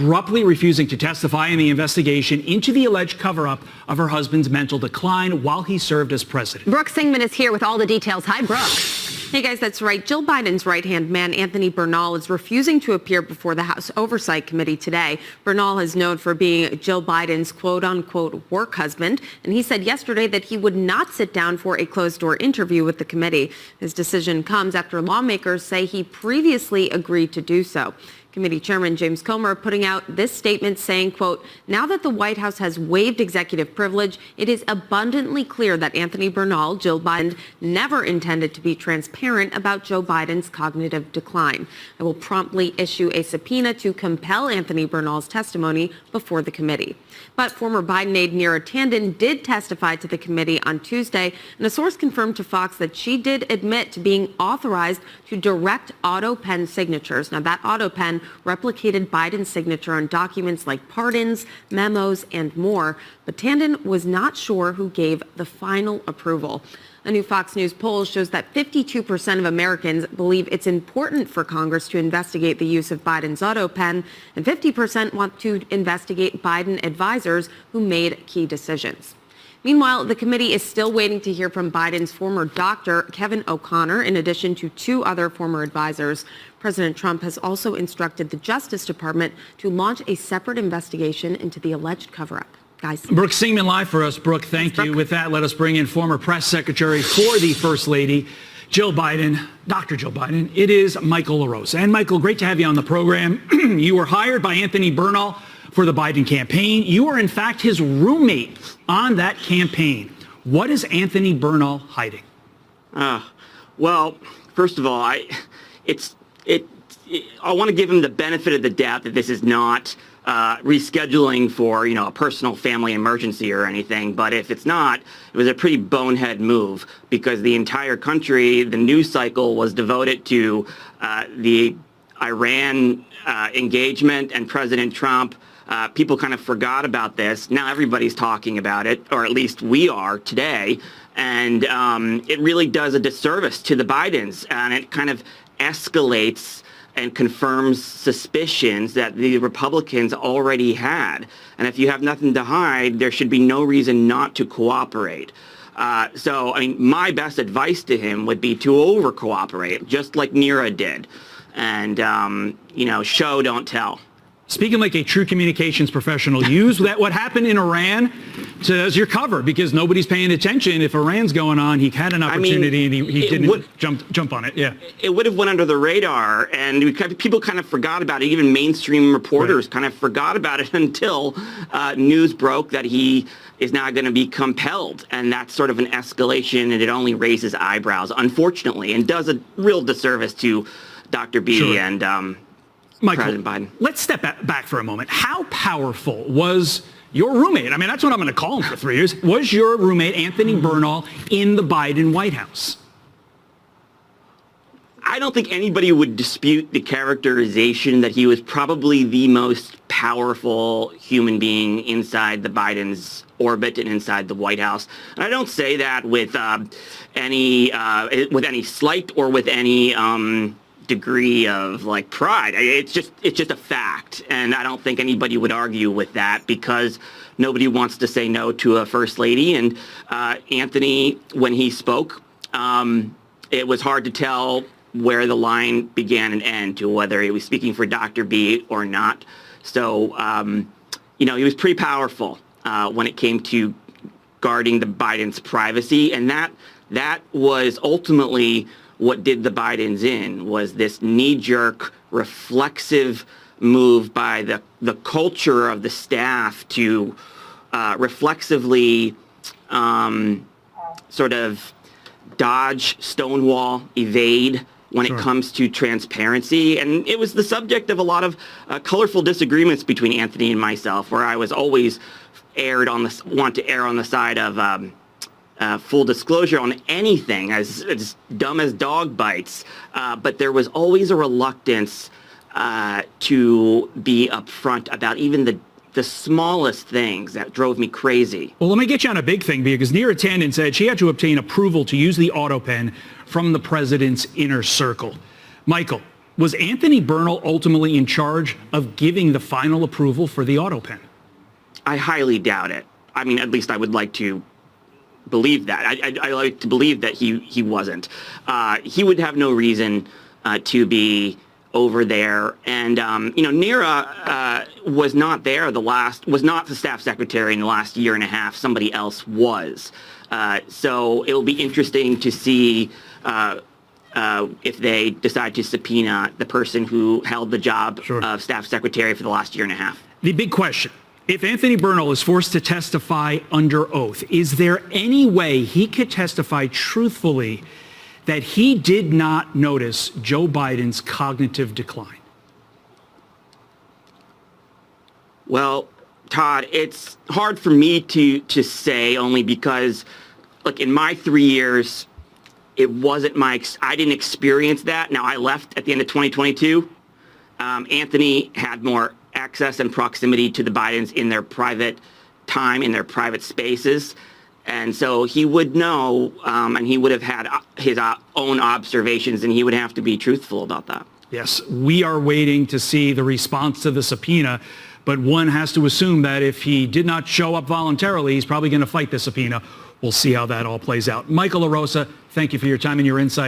abruptly refusing to testify in the investigation into the alleged cover-up of her husband's mental decline while he served as president. Brooke Singman is here with all the details. Hi, Brooke. Hey guys, that's right. Jill Biden's right-hand man, Anthony Bernal, is refusing to appear before the House Oversight Committee today. Bernal is known for being Jill Biden's quote-unquote work husband, and he said yesterday that he would not sit down for a closed-door interview with the committee. His decision comes after lawmakers say he previously agreed to do so. Committee Chairman James Comer putting out this statement saying, quote, now that the White House has waived executive privilege, it is abundantly clear that Anthony Bernal, Jill Biden, never intended to be transparent about Joe Biden's cognitive decline. I will promptly issue a subpoena to compel Anthony Bernal's testimony before the committee. But former Biden aide Neera Tanden did testify to the committee on Tuesday, and a source confirmed to Fox that she did admit to being authorized to direct auto pen signatures. Now, that auto pen replicated Biden's signature on documents like pardons, memos, and more. But Tanden was not sure who gave the final approval. A new Fox News poll shows that 52% of Americans believe it's important for Congress to investigate the use of Biden's auto pen, and 50% want to investigate Biden advisors who made key decisions. Meanwhile, the committee is still waiting to hear from Biden's former doctor, Kevin O'Connor, in addition to 2 other former advisors. President Trump has also instructed the Justice Department to launch a separate investigation into the alleged cover-up. Guys. Brooke Singman live for us. Brooke, thank you. With that, let us bring in former press secretary for the First Lady, Jill Biden, Dr. Jill Biden. It is Michael LaRosa. And Michael, great to have you on the program. You were hired by Anthony Bernal for the Biden campaign. You were, in fact, his roommate on that campaign. What is Anthony Bernal hiding? Well, first of all, I want to give him the benefit of the doubt that this is not rescheduling for, a personal family emergency or anything. But if it's not, it was a pretty bonehead move because the entire country, the news cycle was devoted to the Iran engagement and President Trump. People kind of forgot about this. Now everybody's talking about it, or at least we are today. And it really does a disservice to the Bidens. And it kind of escalates and confirms suspicions that the Republicans already had. And if you have nothing to hide, there should be no reason not to cooperate. So, my best advice to him would be to over-cooperate, just like Neera did. And, show, don't tell. Speaking like a true communications professional, use what happened in Iran as your cover because nobody's paying attention. If Iran's going on, he had an opportunity and he didn't jump on it. Yeah, it would have went under the radar, and people kind of forgot about it. Even mainstream reporters kind of forgot about it until news broke that he is now going to be compelled, and that's sort of an escalation, and it only raises eyebrows, unfortunately, and does a real disservice to Dr. B and Michael, President Biden. Let's step back for a moment. How powerful was your roommate? That's what I'm going to call him for 3 years. Was your roommate, Anthony Bernal, in the Biden White House? I don't think anybody would dispute the characterization that he was probably the most powerful human being inside the Biden's orbit and inside the White House. And I don't say that with any slight or with any degree of pride. It's just a fact, and I don't think anybody would argue with that because nobody wants to say no to a first lady. And Anthony, when he spoke, it was hard to tell where the line began and ended to whether he was speaking for Dr. B or not. So he was pretty powerful when it came to guarding the Biden's privacy, and that was ultimately what did the Bidens in, was this knee-jerk, reflexive move by the culture of the staff to reflexively sort of dodge, stonewall, evade when it comes to transparency. And it was the subject of a lot of colorful disagreements between Anthony and myself, where I was always want to err on the side of full disclosure on anything as dumb as dog bites. But there was always a reluctance to be upfront about even the smallest things that drove me crazy. Well, let me get you on a big thing, because Neera Tanden said she had to obtain approval to use the auto pen from the president's inner circle. Michael, Was Anthony Bernal ultimately in charge of giving the final approval for the auto pen? I highly doubt it. I mean, at least I would like to believe that. I like to believe that he wasn't. He would have no reason to be over there. And, Nira was not there was not the staff secretary in the last year and a half. Somebody else was. So it'll be interesting to see if they decide to subpoena the person who held the job of staff secretary for the last year and a half. The big question, if Anthony Bernal is forced to testify under oath, is there any way he could testify truthfully that he did not notice Joe Biden's cognitive decline? Well, Todd, it's hard for me to say, only because, look, in my 3 years, it wasn't I didn't experience that. Now, I left at the end of 2022. Anthony had more access and proximity to the Bidens in their private time, in their private spaces. And so he would know, and he would have had his own observations, and he would have to be truthful about that. Yes, we are waiting to see the response to the subpoena, but one has to assume that if he did not show up voluntarily, he's probably going to fight the subpoena. We'll see how that all plays out. Michael LaRosa, thank you for your time and your insight.